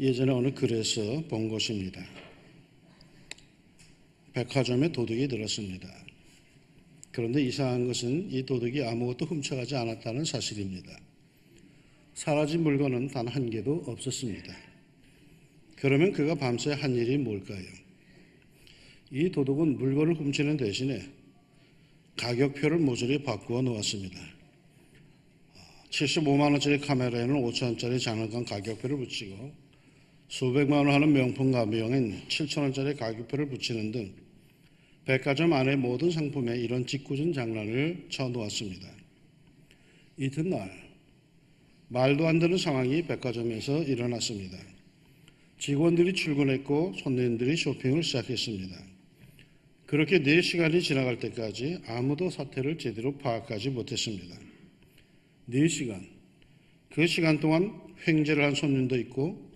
예전에 어느 글에서 본 것입니다. 백화점에 도둑이 들었습니다. 그런데 이상한 것은 이 도둑이 아무것도 훔쳐가지 않았다는 사실입니다. 사라진 물건은 단 한 개도 없었습니다. 그러면 그가 밤새 한 일이 뭘까요? 이 도둑은 물건을 훔치는 대신에 가격표를 모조리 바꾸어 놓았습니다. 75만 원짜리 카메라에는 5천 원짜리 장난감 가격표를 붙이고 수백만 원 하는 명품 가방엔 7천 원짜리 가격표를 붙이는 등 백화점 안의 모든 상품에 이런 짓궂은 장난을 쳐놓았습니다. 이튿날 말도 안 되는 상황이 백화점에서 일어났습니다. 직원들이 출근했고 손님들이 쇼핑을 시작했습니다. 그렇게 4시간이 지나갈 때까지 아무도 사태를 제대로 파악하지 못했습니다. 4시간, 그 시간 동안 횡재를 한 손님도 있고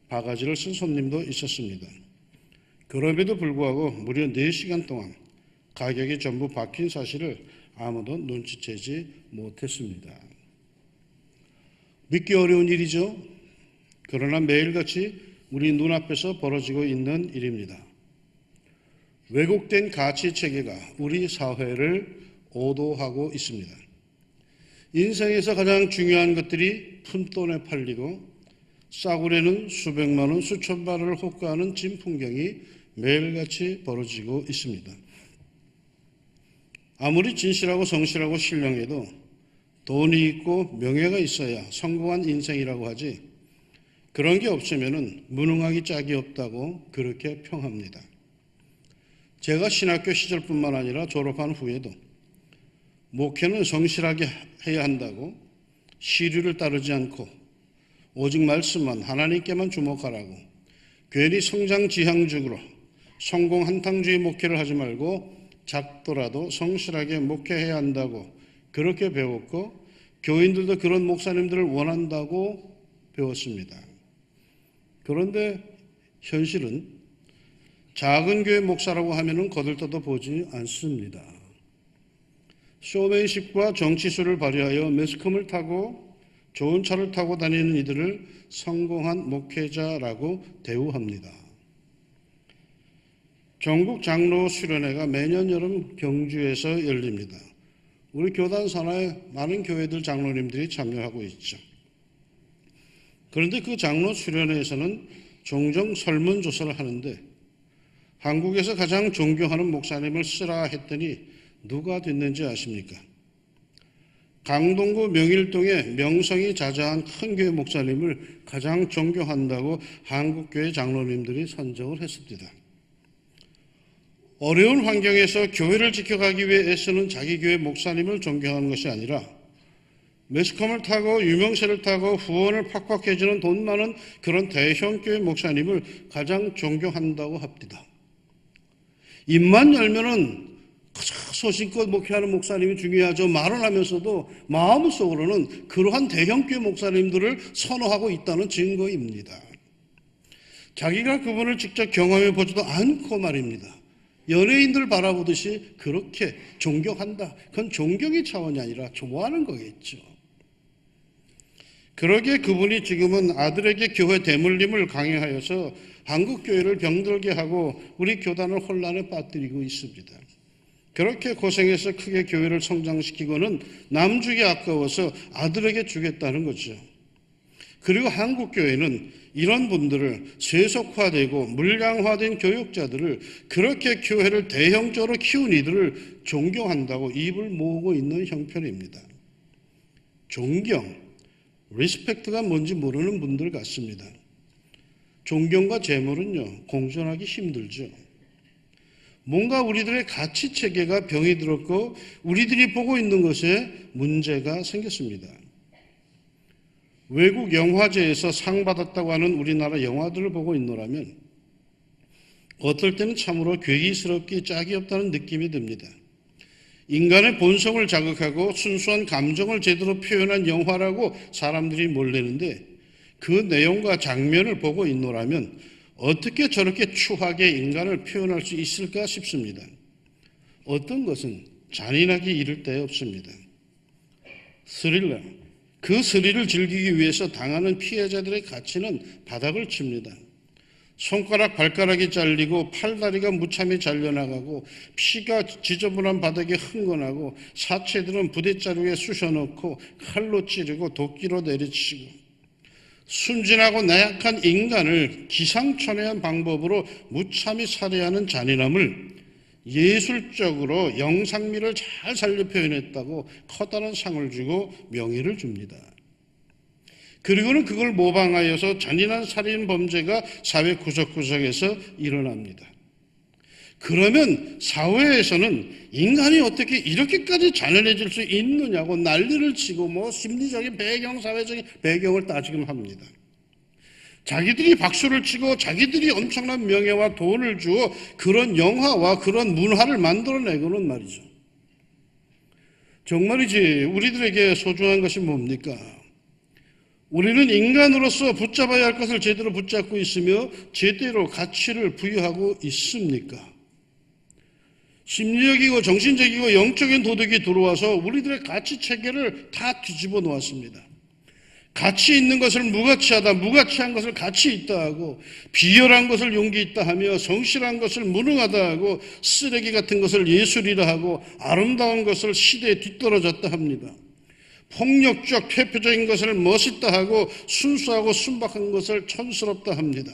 바가지를 쓴 손님도 있었습니다. 그럼에도 불구하고 무려 4시간 동안 가격이 전부 바뀐 사실을 아무도 눈치채지 못했습니다. 믿기 어려운 일이죠. 그러나 매일같이 우리 눈앞에서 벌어지고 있는 일입니다. 왜곡된 가치체계가 우리 사회를 오도하고 있습니다. 인생에서 가장 중요한 것들이 푼돈에 팔리고 싸구려는 수백만 원, 수천만 원을 호가하는 진풍경이 매일같이 벌어지고 있습니다. 아무리 진실하고 성실하고 신령해도 돈이 있고 명예가 있어야 성공한 인생이라고 하지 그런 게 없으면 무능하기 짝이 없다고 그렇게 평합니다. 제가 신학교 시절뿐만 아니라 졸업한 후에도 목회는 성실하게 해야 한다고 시류를 따르지 않고 오직 말씀만 하나님께만 주목하라고 괜히 성장지향적으로 성공 한탕주의 목회를 하지 말고 작더라도 성실하게 목회해야 한다고 그렇게 배웠고 교인들도 그런 목사님들을 원한다고 배웠습니다. 그런데 현실은 작은 교회 목사라고 하면은 거들떠도 보지 않습니다. 쇼맨십과 정치수를 발휘하여 매스컴을 타고 좋은 차를 타고 다니는 이들을 성공한 목회자라고 대우합니다. 전국 장로 수련회가 매년 여름 경주에서 열립니다. 우리 교단 산하에 많은 교회들 장로님들이 참여하고 있죠. 그런데 그 장로 수련회에서는 종종 설문조사를 하는데 한국에서 가장 존경하는 목사님을 쓰라 했더니 누가 됐는지 아십니까? 강동구 명일동의 명성이 자자한 큰 교회 목사님을 가장 존경한다고 한국교회 장로님들이 선정을 했습니다. 어려운 환경에서 교회를 지켜가기 위해 애쓰는 자기 교회 목사님을 존경하는 것이 아니라 매스컴을 타고 유명세를 타고 후원을 팍팍 해주는 돈 많은 그런 대형교회 목사님을 가장 존경한다고 합니다. 입만 열면은 소신껏 목회하는 목사님이 중요하죠. 말을 하면서도 마음속으로는 그러한 대형교회 목사님들을 선호하고 있다는 증거입니다. 자기가 그분을 직접 경험해 보지도 않고 말입니다. 연예인들 바라보듯이 그렇게 존경한다. 그건 존경의 차원이 아니라 좋아하는 거겠죠. 그러기에 그분이 지금은 아들에게 교회 대물림을 강요하여서 한국교회를 병들게 하고 우리 교단을 혼란에 빠뜨리고 있습니다. 그렇게 고생해서 크게 교회를 성장시키고는 남 주기 아까워서 아들에게 주겠다는 거죠. 그리고 한국교회는 이런 분들을 세속화되고 물량화된 교육자들을 그렇게 교회를 대형적으로 키운 이들을 존경한다고 입을 모으고 있는 형편입니다. 존경, 리스펙트가 뭔지 모르는 분들 같습니다. 존경과 재물은요, 공존하기 힘들죠. 뭔가 우리들의 가치체계가 병이 들었고 우리들이 보고 있는 것에 문제가 생겼습니다. 외국 영화제에서 상 받았다고 하는 우리나라 영화들을 보고 있노라면 어떨 때는 참으로 괴기스럽게 짝이 없다는 느낌이 듭니다. 인간의 본성을 자극하고 순수한 감정을 제대로 표현한 영화라고 사람들이 몰리는데 그 내용과 장면을 보고 있노라면 어떻게 저렇게 추하게 인간을 표현할 수 있을까 싶습니다. 어떤 것은 잔인하기 이를 데 없습니다. 스릴러, 그 스릴을 즐기기 위해서 당하는 피해자들의 가치는 바닥을 칩니다. 손가락, 발가락이 잘리고 팔다리가 무참히 잘려나가고 피가 지저분한 바닥에 흥건하고 사체들은 부대자루에 쑤셔넣고 칼로 찌르고 도끼로 내리치고 순진하고 나약한 인간을 기상천외한 방법으로 무참히 살해하는 잔인함을 예술적으로 영상미를 잘 살려 표현했다고 커다란 상을 주고 명예를 줍니다. 그리고는 그걸 모방하여서 잔인한 살인 범죄가 사회 구석구석에서 일어납니다. 그러면 사회에서는 인간이 어떻게 이렇게까지 잔인해질 수 있느냐고 난리를 치고 심리적인 배경, 사회적인 배경을 따지긴 합니다. 자기들이 박수를 치고 자기들이 엄청난 명예와 돈을 주어 그런 영화와 그런 문화를 만들어내고는 말이죠. 정말이지 우리들에게 소중한 것이 뭡니까? 우리는 인간으로서 붙잡아야 할 것을 제대로 붙잡고 있으며 제대로 가치를 부여하고 있습니까? 심리적이고 정신적이고 영적인 도덕이 들어와서 우리들의 가치 체계를 다 뒤집어 놓았습니다. 가치 있는 것을 무가치하다, 무가치한 것을 가치 있다 하고, 비열한 것을 용기 있다 하며, 성실한 것을 무능하다 하고, 쓰레기 같은 것을 예술이라 하고, 아름다운 것을 시대에 뒤떨어졌다 합니다. 폭력적 폐표적인 것을 멋있다 하고, 순수하고 순박한 것을 촌스럽다 합니다.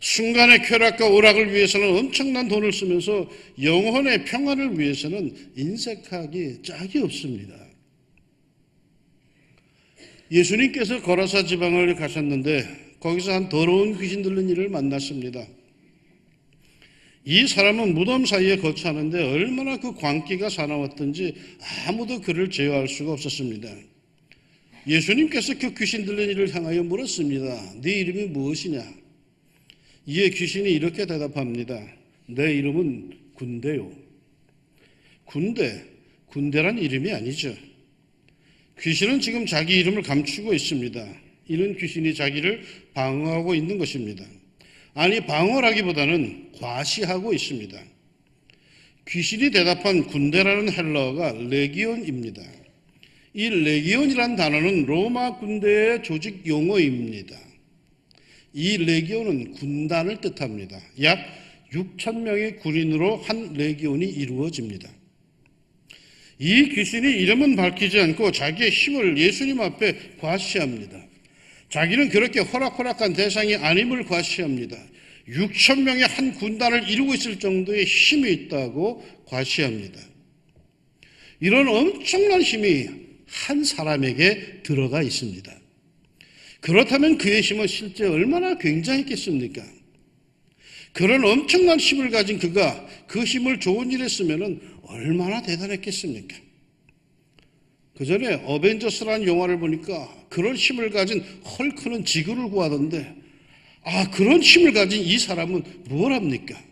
순간의 쾌락과 오락을 위해서는 엄청난 돈을 쓰면서 영혼의 평안을 위해서는 인색하기 짝이 없습니다. 예수님께서 거라사 지방을 가셨는데 거기서 한 더러운 귀신 들린 이를 만났습니다. 이 사람은 무덤 사이에 거처하는데 얼마나 그 광기가 사나웠던지 아무도 그를 제어할 수가 없었습니다. 예수님께서 그 귀신 들린 이를 향하여 물었습니다. 네 이름이 무엇이냐? 이에 귀신이 이렇게 대답합니다. 내 이름은 군대요. 군대란 이름이 아니죠. 귀신은 지금 자기 이름을 감추고 있습니다. 이는 귀신이 자기를 방어하고 있는 것입니다. 아니, 방어라기보다는 과시하고 있습니다. 귀신이 대답한 군대라는 헬라어가 레기온입니다. 이 레기온이란 단어는 로마 군대의 조직 용어입니다. 이 레기온은 군단을 뜻합니다. 약 6,000명의 군인으로 한 레기온이 이루어집니다. 이 귀신이 이름은 밝히지 않고 자기의 힘을 예수님 앞에 과시합니다. 자기는 그렇게 호락호락한 대상이 아님을 과시합니다. 6,000명의 한 군단을 이루고 있을 정도의 힘이 있다고 과시합니다. 이런 엄청난 힘이 한 사람에게 들어가 있습니다. 그렇다면 그의 힘은 실제 얼마나 굉장했겠습니까? 그런 엄청난 힘을 가진 그가 그 힘을 좋은 일에 쓰면 얼마나 대단했겠습니까? 그 전에 어벤져스라는 영화를 보니까 그런 힘을 가진 헐크는 지구를 구하던데, 그런 힘을 가진 이 사람은 뭘 합니까?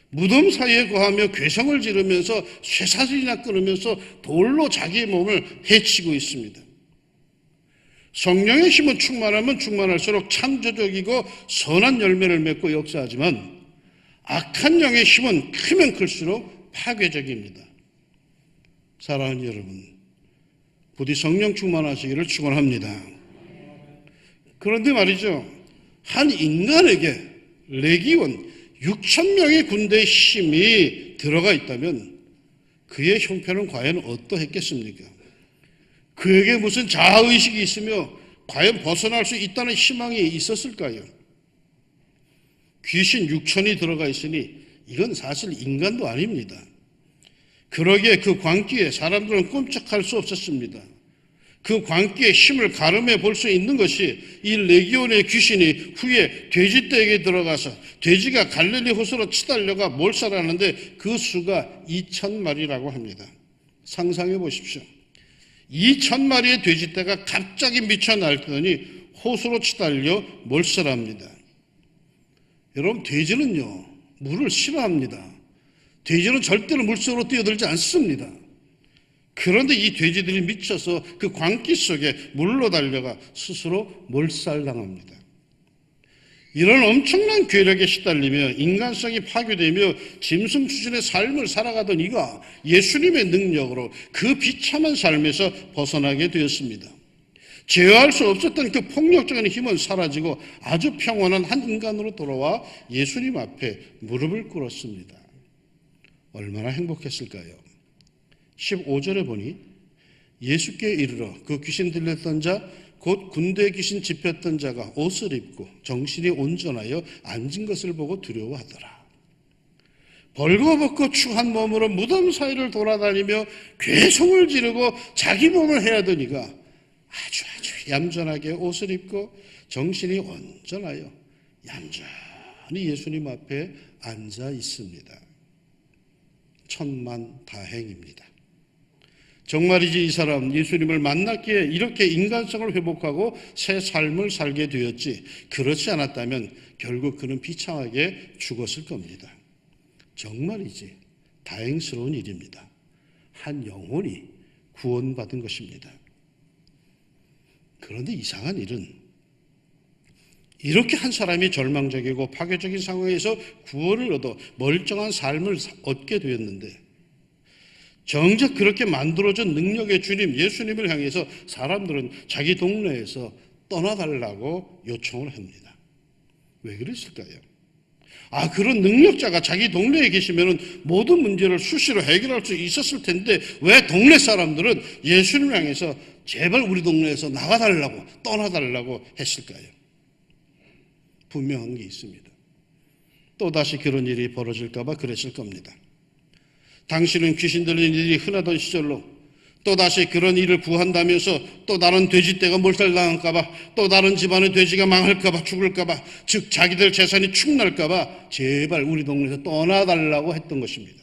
무덤 사이에 거하며 괴성을 지르면서 쇠사슬이나 끊으면서 돌로 자기의 몸을 해치고 있습니다. 성령의 힘은 충만하면 충만할수록 창조적이고 선한 열매를 맺고 역사하지만 악한 영의 힘은 크면 클수록 파괴적입니다. 사랑하는 여러분, 부디 성령 충만하시기를 축원합니다. 그런데 말이죠, 한 인간에게 레기온 6,000명의 군대의 힘이 들어가 있다면 그의 형편은 과연 어떠했겠습니까? 그에게 무슨 자아의식이 있으며 과연 벗어날 수 있다는 희망이 있었을까요? 귀신 6천이 들어가 있으니 이건 사실 인간도 아닙니다. 그러기에 그 광기에 사람들은 꼼짝할 수 없었습니다. 그 광기의 힘을 가름해 볼 수 있는 것이 이 레기온의 귀신이 후에 돼지떼에게 들어가서 돼지가 갈릴리 호수로 치달려가 몰살하는데 그 수가 2,000마리라고 합니다. 상상해 보십시오. 2,000마리의 돼지떼가 갑자기 미쳐 날더니 호수로 치달려 몰살합니다. 여러분, 돼지는요, 물을 싫어합니다. 돼지는 절대로 물속으로 뛰어들지 않습니다. 그런데 이 돼지들이 미쳐서 그 광기 속에 물로 달려가 스스로 몰살당합니다. 이런 엄청난 괴력에 시달리며 인간성이 파괴되며 짐승 수준의 삶을 살아가던 이가 예수님의 능력으로 그 비참한 삶에서 벗어나게 되었습니다. 제어할 수 없었던 그 폭력적인 힘은 사라지고 아주 평온한 한 인간으로 돌아와 예수님 앞에 무릎을 꿇었습니다. 얼마나 행복했을까요? 15절에 보니 예수께 이르러 그 귀신 들렸던 자 곧 군대 귀신 집혔던 자가 옷을 입고 정신이 온전하여 앉은 것을 보고 두려워하더라. 벌거벗고 추한 몸으로 무덤 사이를 돌아다니며 괴성을 지르고 자기 몸을 헤아더니가 아주 얌전하게 옷을 입고 정신이 온전하여 얌전히 예수님 앞에 앉아 있습니다. 천만다행입니다. 정말이지 이 사람 예수님을 만났기에 이렇게 인간성을 회복하고 새 삶을 살게 되었지, 그렇지 않았다면 결국 그는 비참하게 죽었을 겁니다. 정말이지 다행스러운 일입니다. 한 영혼이 구원받은 것입니다. 그런데 이상한 일은 이렇게 한 사람이 절망적이고 파괴적인 상황에서 구원을 얻어 멀쩡한 삶을 얻게 되었는데, 정작 그렇게 만들어준 능력의 주님 예수님을 향해서 사람들은 자기 동네에서 떠나달라고 요청을 합니다. 왜 그랬을까요? 그런 능력자가 자기 동네에 계시면 모든 문제를 수시로 해결할 수 있었을 텐데 왜 동네 사람들은 예수님을 향해서 제발 우리 동네에서 나가달라고, 떠나달라고 했을까요? 분명한 게 있습니다. 또다시 그런 일이 벌어질까 봐 그랬을 겁니다. 당신은 귀신 들린 일이 흔하던 시절로 또다시 그런 일을 구한다면서 또 다른 돼지떼가 몰살당할까 봐, 또 다른 집안의 돼지가 망할까 봐, 죽을까 봐, 즉 자기들 재산이 축날까 봐 제발 우리 동네에서 떠나달라고 했던 것입니다.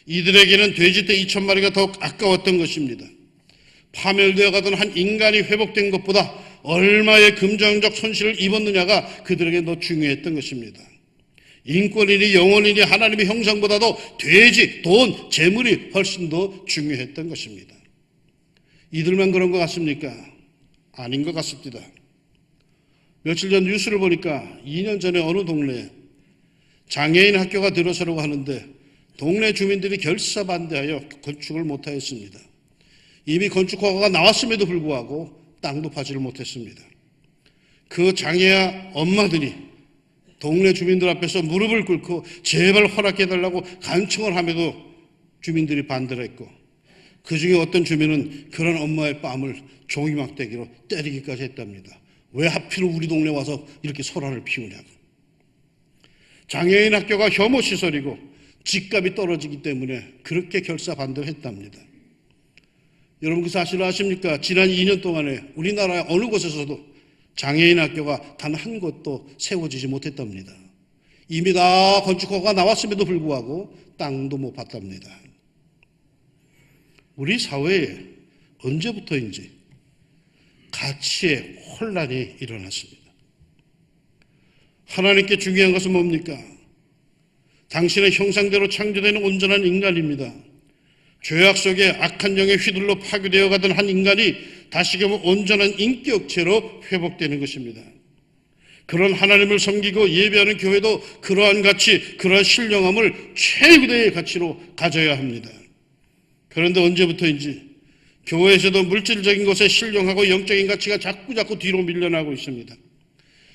이들에게는 돼지떼 2,000마리가 더 아까웠던 것입니다. 파멸되어 가던 한 인간이 회복된 것보다 얼마의 금전적 손실을 입었느냐가 그들에게 더 중요했던 것입니다. 인권이니 영혼이니 하나님의 형상보다도 돼지, 돈, 재물이 훨씬 더 중요했던 것입니다. 이들만 그런 것 같습니까? 아닌 것 같습니다. 며칠 전 뉴스를 보니까 2년 전에 어느 동네에 장애인 학교가 들어서려고 하는데 동네 주민들이 결사 반대하여 건축을 못하였습니다. 이미 건축 허가가 나왔음에도 불구하고 땅도 파지를 못했습니다. 그 장애아 엄마들이 동네 주민들 앞에서 무릎을 꿇고 제발 허락해달라고 간청을 함에도 주민들이 반대를 했고, 그 중에 어떤 주민은 그런 엄마의 뺨을 종이막대기로 때리기까지 했답니다. 왜 하필 우리 동네 와서 이렇게 소란을 피우냐고. 장애인 학교가 혐오시설이고 집값이 떨어지기 때문에 그렇게 결사 반대를 했답니다. 여러분 그 사실을 아십니까? 지난 2년 동안에 우리나라의 어느 곳에서도 장애인 학교가 단 한 곳도 세워지지 못했답니다. 이미 다 건축허가가 나왔음에도 불구하고 땅도 못 받답니다. 우리 사회에 언제부터인지 가치의 혼란이 일어났습니다. 하나님께 중요한 것은 뭡니까? 당신의 형상대로 창조된 온전한 인간입니다. 죄악 속에 악한 영에 휘둘러 파괴되어 가던 한 인간이 다시금 온전한 인격체로 회복되는 것입니다. 그런 하나님을 섬기고 예배하는 교회도 그러한 가치, 그러한 신령함을 최고의 가치로 가져야 합니다. 그런데 언제부터인지 교회에서도 물질적인 것에 신령하고 영적인 가치가 자꾸 뒤로 밀려나고 있습니다.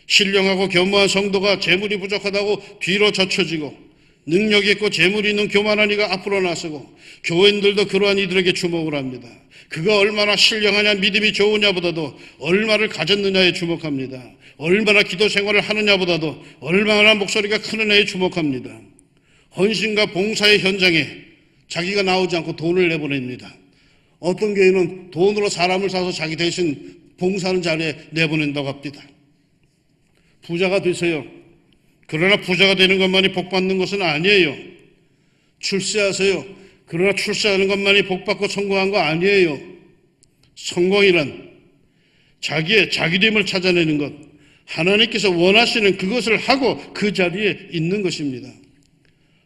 신령하고 겸허한 성도가 재물이 부족하다고 뒤로 젖혀지고, 능력이 있고 재물이 있는 교만한 이가 앞으로 나서고, 교인들도 그러한 이들에게 주목을 합니다. 그가 얼마나 신령하냐, 믿음이 좋으냐보다도 얼마를 가졌느냐에 주목합니다. 얼마나 기도 생활을 하느냐보다도 얼마나 목소리가 크느냐에 주목합니다. 헌신과 봉사의 현장에 자기가 나오지 않고 돈을 내보냅니다. 어떤 교회는 돈으로 사람을 사서 자기 대신 봉사하는 자리에 내보낸다고 합니다. 부자가 되세요. 그러나 부자가 되는 것만이 복받는 것은 아니에요. 출세하세요. 그러나 출세하는 것만이 복받고 성공한 거 아니에요. 성공이란 자기의 자기됨을 찾아내는 것, 하나님께서 원하시는 그것을 하고 그 자리에 있는 것입니다.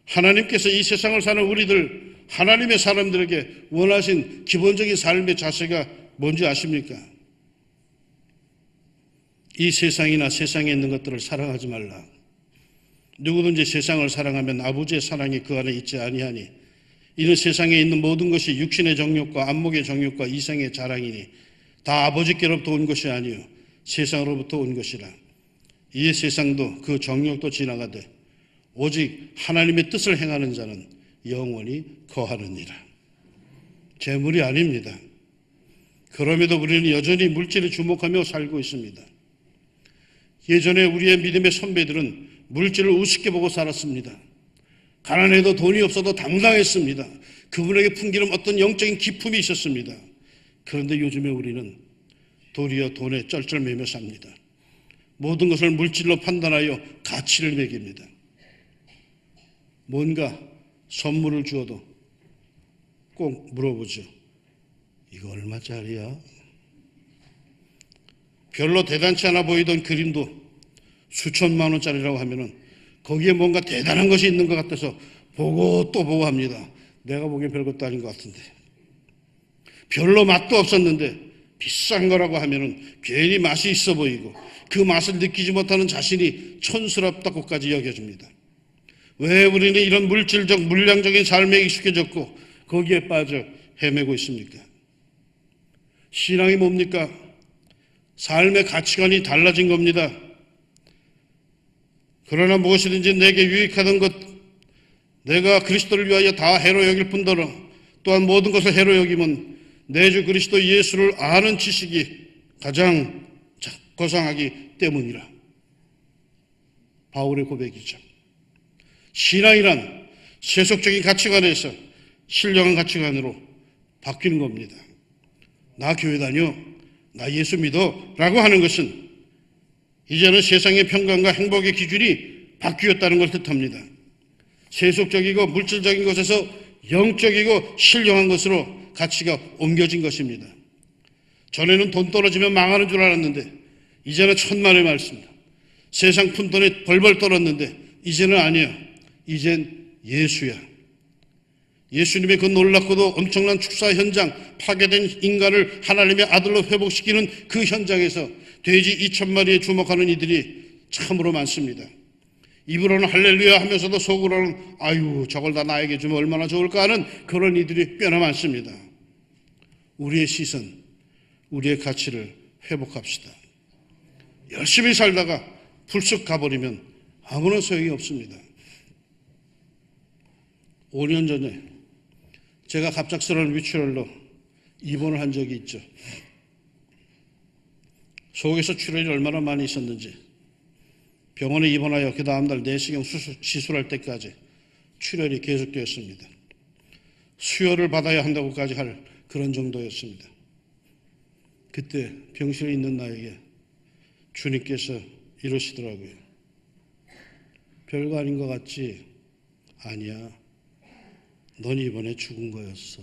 하나님께서 이 세상을 사는 우리들, 하나님의 사람들에게 원하신 기본적인 삶의 자세가 뭔지 아십니까? 이 세상이나 세상에 있는 것들을 사랑하지 말라. 누구든지 세상을 사랑하면 아버지의 사랑이 그 안에 있지 아니하니 이는 세상에 있는 모든 것이 육신의 정욕과 안목의 정욕과 이생의 자랑이니 다 아버지께로부터 온 것이 아니요 세상으로부터 온 것이라. 이에 세상도 그 정욕도 지나가되 오직 하나님의 뜻을 행하는 자는 영원히 거하느니라. 재물이 아닙니다. 그럼에도 우리는 여전히 물질에 주목하며 살고 있습니다. 예전에 우리의 믿음의 선배들은 물질을 우습게 보고 살았습니다. 가난해도 돈이 없어도 당당했습니다. 그분에게 풍기는 어떤 영적인 기품이 있었습니다. 그런데 요즘에 우리는 도리어 돈에 쩔쩔매며 삽니다. 모든 것을 물질로 판단하여 가치를 매깁니다. 뭔가 선물을 주어도 꼭 물어보죠. 이거 얼마짜리야? 별로 대단치 않아 보이던 그림도 수천만 원짜리라고 하면은 거기에 뭔가 대단한 것이 있는 것 같아서 보고 또 보고 합니다. 내가 보기엔 별것도 아닌 것 같은데. 별로 맛도 없었는데 비싼 거라고 하면은 괜히 맛이 있어 보이고 그 맛을 느끼지 못하는 자신이 촌스럽다고까지 여겨집니다. 왜 우리는 이런 물질적, 물량적인 삶에 익숙해졌고 거기에 빠져 헤매고 있습니까? 신앙이 뭡니까? 삶의 가치관이 달라진 겁니다. 그러나 무엇이든지 내게 유익하던 것, 내가 그리스도를 위하여 다 해로 여길 뿐더러 또한 모든 것을 해로 여김은 내 주 그리스도 예수를 아는 지식이 가장 고상하기 때문이라. 바울의 고백이죠. 신앙이란 세속적인 가치관에서 신령한 가치관으로 바뀌는 겁니다. 나 교회 다녀, 나 예수 믿어 라고 하는 것은 이제는 세상의 평강과 행복의 기준이 바뀌었다는 걸 뜻합니다. 세속적이고 물질적인 것에서 영적이고 신령한 것으로 가치가 옮겨진 것입니다. 전에는 돈 떨어지면 망하는 줄 알았는데 이제는 천만의 말씀. 세상 푼돈에 벌벌 떨었는데 이제는 아니야. 이젠 예수야. 예수님의 그 놀랍고도 엄청난 축사 현장, 파괴된 인간을 하나님의 아들로 회복시키는 그 현장에서 돼지 2,000마리에 주목하는 이들이 참으로 많습니다. 입으로는 할렐루야 하면서도 속으로는 아유 저걸 다 나에게 주면 얼마나 좋을까 하는 그런 이들이 꽤나 많습니다. 우리의 시선, 우리의 가치를 회복합시다. 열심히 살다가 불쑥 가버리면 아무런 소용이 없습니다. 5년 전에 제가 갑작스러운 위출혈로 입원을 한 적이 있죠. 속에서 출혈이 얼마나 많이 있었는지 병원에 입원하여 그 다음날 내시경 시술할 때까지 출혈이 계속되었습니다. 수혈을 받아야 한다고까지 할 그런 정도였습니다. 그때 병실에 있는 나에게 주님께서 이러시더라고요. 별거 아닌 것 같지? 아니야. 넌 이번에 죽은 거였어.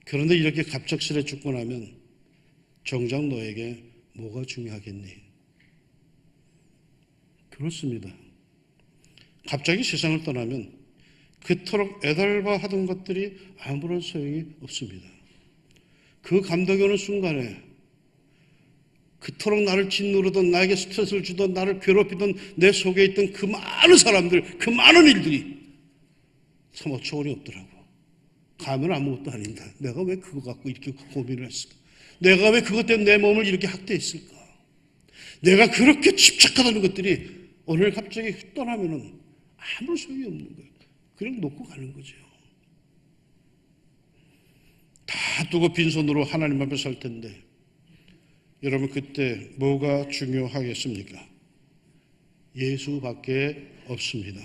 그런데 이렇게 갑작스레 죽고 나면 정작 너에게 뭐가 중요하겠니? 그렇습니다. 갑자기 세상을 떠나면 그토록 애달바 하던 것들이 아무런 소용이 없습니다. 그 감독이 오는 순간에 그토록 나를 짓누르던, 나에게 스트레스를 주던, 나를 괴롭히던 내 속에 있던 그 많은 사람들, 그 많은 일들이 참 어처구니 없더라고. 가면 아무것도 아닌데 내가 왜 그거 갖고 이렇게 고민을 했을까? 내가 왜 그것 때문에 내 몸을 이렇게 학대했을까? 내가 그렇게 집착하던 것들이 오늘 갑자기 떠나면은 아무 소용이 없는 거예요. 그냥 놓고 가는 거죠. 다 두고 빈손으로 하나님 앞에 설 텐데 여러분 그때 뭐가 중요하겠습니까? 예수밖에 없습니다.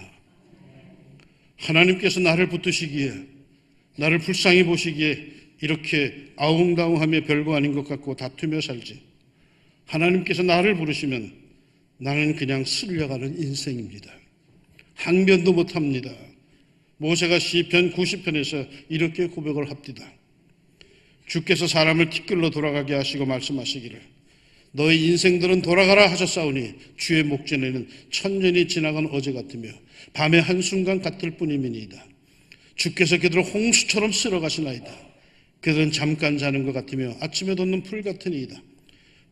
하나님께서 나를 붙드시기에, 나를 불쌍히 보시기에 이렇게 아웅다웅하며 별거 아닌 것 같고 다투며 살지, 하나님께서 나를 부르시면 나는 그냥 쓸려가는 인생입니다. 항변도 못합니다. 모세가 시편 90편에서 이렇게 고백을 합디다. 주께서 사람을 티끌로 돌아가게 하시고 말씀하시기를 너희 인생들은 돌아가라 하셨사오니 주의 목전에는 천년이 지나간 어제 같으며 밤의 한순간 같을 뿐이니이다. 주께서 그들을 홍수처럼 쓸어가시나이다. 그들은 잠깐 자는 것 같으며 아침에 돋는 풀 같으니이다.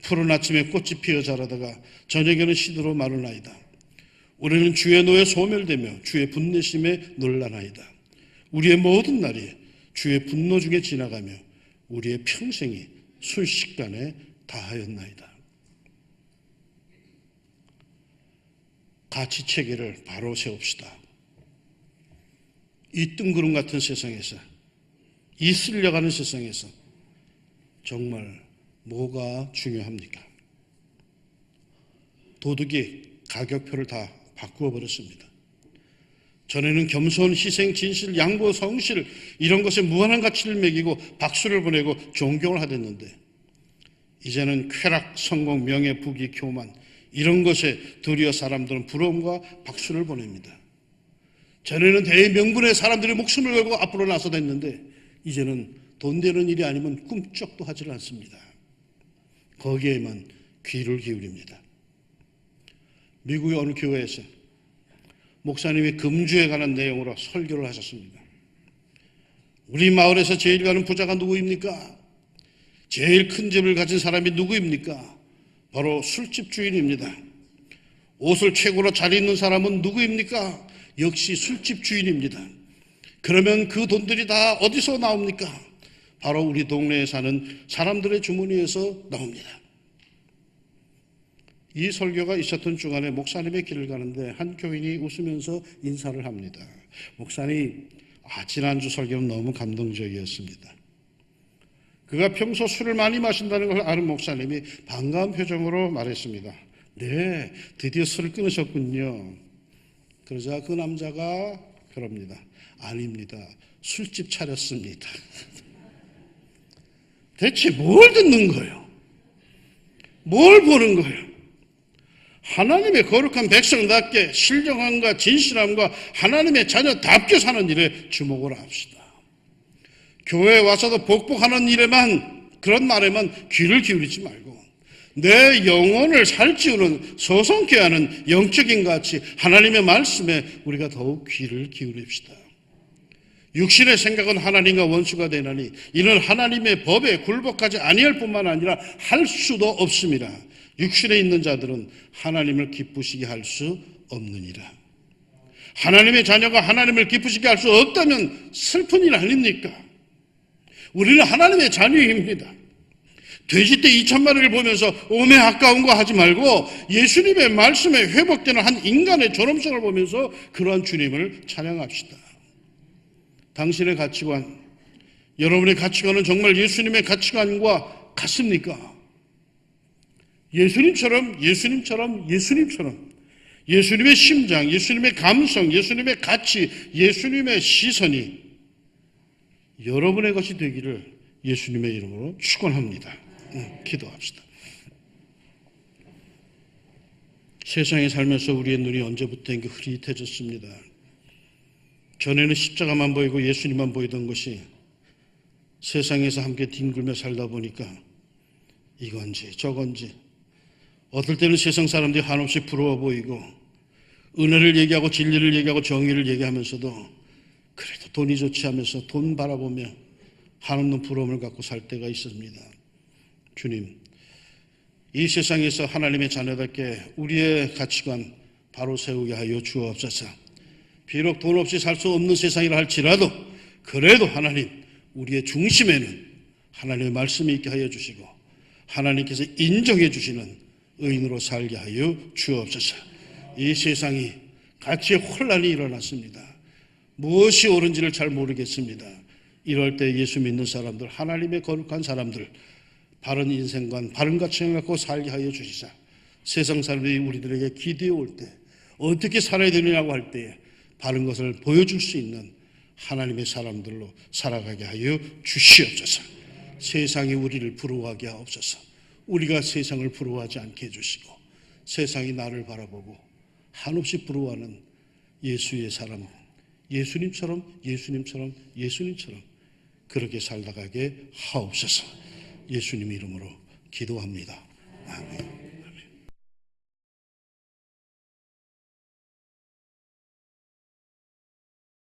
푸른 아침에 꽃이 피어 자라다가 저녁에는 시드로 마르나이다. 우리는 주의 노에 소멸되며 주의 분내심에 놀라나이다. 우리의 모든 날이 주의 분노 중에 지나가며 우리의 평생이 순식간에 다하였나이다. 가치체계를 바로 세웁시다. 이 뜬구름 같은 세상에서, 이 쓸려가는 세상에서 정말 뭐가 중요합니까? 도둑이 가격표를 다 바꾸어 버렸습니다. 전에는 겸손, 희생, 진실, 양보, 성실 이런 것에 무한한 가치를 매기고 박수를 보내고 존경을 하댔는데 이제는 쾌락, 성공, 명예, 부귀, 교만 이런 것에 드디어 사람들은 부러움과 박수를 보냅니다. 전에는 대명분의 사람들이 목숨을 걸고 앞으로 나서댔는데 이제는 돈 되는 일이 아니면 꿈쩍도 하질 않습니다. 거기에만 귀를 기울입니다. 미국의 어느 교회에서 목사님이 금주에 관한 내용으로 설교를 하셨습니다. 우리 마을에서 제일 가는 부자가 누구입니까? 제일 큰 집을 가진 사람이 누구입니까? 바로 술집 주인입니다. 옷을 최고로 잘 입는 사람은 누구입니까? 역시 술집 주인입니다. 그러면 그 돈들이 다 어디서 나옵니까? 바로 우리 동네에 사는 사람들의 주머니에서 나옵니다. 이 설교가 있었던 주간에 목사님의 길을 가는데 한 교인이 웃으면서 인사를 합니다. 목사님, 지난주 설교는 너무 감동적이었습니다. 그가 평소 술을 많이 마신다는 걸 아는 목사님이 반가운 표정으로 말했습니다. 네, 드디어 술을 끊으셨군요. 그러자 그 남자가 그럽니다. 아닙니다. 술집 차렸습니다. 대체 뭘 듣는 거예요? 뭘 보는 거예요? 하나님의 거룩한 백성답게 신령함과 진실함과 하나님의 자녀답게 사는 일에 주목을 합시다. 교회에 와서도 복복하는 일에만, 그런 말에만 귀를 기울이지 말고 내 영혼을 살찌우는 서성케 하는 영적인 가치 하나님의 말씀에 우리가 더욱 귀를 기울입시다. 육신의 생각은 하나님과 원수가 되나니 이는 하나님의 법에 굴복하지 아니할 뿐만 아니라 할 수도 없습니다. 육신에 있는 자들은 하나님을 기쁘시게 할 수 없느니라. 하나님의 자녀가 하나님을 기쁘시게 할 수 없다면 슬픈 일 아닙니까? 우리는 하나님의 자녀입니다. 돼지떼 2,000마리를 보면서 오매 아까운 거 하지 말고 예수님의 말씀에 회복되는 한 인간의 존엄성을 보면서 그러한 주님을 찬양합시다. 당신의 가치관, 여러분의 가치관은 정말 예수님의 가치관과 같습니까? 예수님처럼 예수님의 심장, 예수님의 감성, 예수님의 가치, 예수님의 시선이 여러분의 것이 되기를 예수님의 이름으로 축원합니다. 기도합시다. 세상에 살면서 우리의 눈이 언제부터인가 흐릿해졌습니다. 전에는 십자가만 보이고 예수님만 보이던 것이 세상에서 함께 뒹굴며 살다 보니까 이건지 저건지 어떨 때는 세상 사람들이 한없이 부러워 보이고 은혜를 얘기하고 진리를 얘기하고 정의를 얘기하면서도 그래도 돈이 좋지 하면서 돈 바라보며 한없는 부러움을 갖고 살 때가 있습니다. 주님, 이 세상에서 하나님의 자녀답게 우리의 가치관 바로 세우게 하여 주옵소서. 비록 돈 없이 살 수 없는 세상이라 할지라도 그래도 하나님, 우리의 중심에는 하나님의 말씀이 있게 하여 주시고 하나님께서 인정해 주시는 의인으로 살게 하여 주옵소서. 이 세상이 가치의 혼란이 일어났습니다. 무엇이 옳은지를 잘 모르겠습니다. 이럴 때 예수 믿는 사람들, 하나님의 거룩한 사람들, 바른 인생관, 바른 가치를 갖고 살게 하여 주시자. 세상 사람들이 우리들에게 기대어 올 때 어떻게 살아야 되느냐고 할 때에 바른 것을 보여줄 수 있는 하나님의 사람들로 살아가게 하여 주시옵소서. 세상이 우리를 부러워하게 하옵소서. 우리가 세상을 부러워하지 않게 해주시고 세상이 나를 바라보고 한없이 부러워하는 예수의 사람, 예수님처럼 그렇게 살다가게 하옵소서. 예수님 이름으로 기도합니다. 아멘.